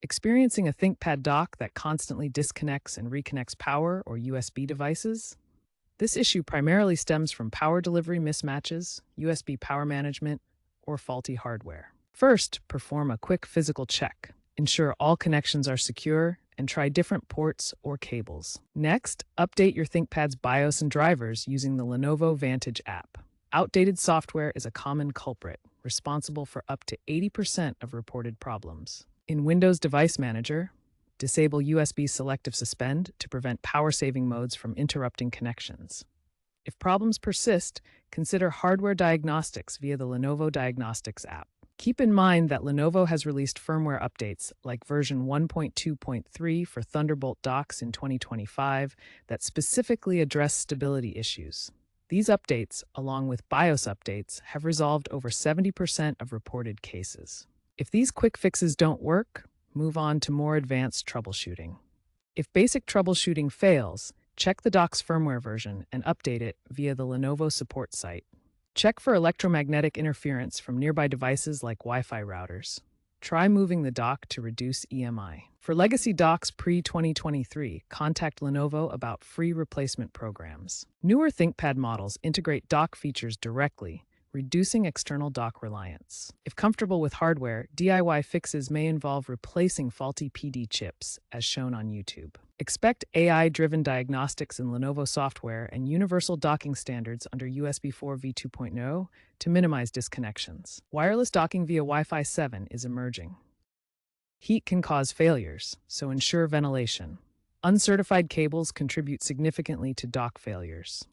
Experiencing a ThinkPad dock that constantly disconnects and reconnects power or USB devices? This issue primarily stems from power delivery mismatches, USB power management, or faulty hardware. First, perform a quick physical check. Ensure all connections are secure and try different ports or cables. Next, update your ThinkPad's BIOS and drivers using the Lenovo Vantage app. Outdated software is a common culprit, responsible for up to 80% of reported problems. In Windows Device Manager, disable USB Selective Suspend to prevent power-saving modes from interrupting connections. If problems persist, consider hardware diagnostics via the Lenovo Diagnostics app. Keep in mind that Lenovo has released firmware updates like version 1.2.3 for Thunderbolt docks in 2025 that specifically address stability issues. These updates, along with BIOS updates, have resolved over 70% of reported cases. If these quick fixes don't work, move on to more advanced troubleshooting. If basic troubleshooting fails, check the dock's firmware version and update it via the Lenovo support site. Check for electromagnetic interference from nearby devices like Wi-Fi routers. Try moving the dock to reduce EMI. For legacy docks pre-2023, contact Lenovo about free replacement programs. Newer ThinkPad models integrate dock features directly, reducing external dock reliance. If comfortable with hardware, DIY fixes may involve replacing faulty PD chips, as shown on YouTube. Expect AI-driven diagnostics in Lenovo software and universal docking standards under USB 4 v2.0 to minimize disconnections. Wireless docking via Wi-Fi 7 is emerging. Heat can cause failures, so ensure ventilation. Uncertified cables contribute significantly to dock failures.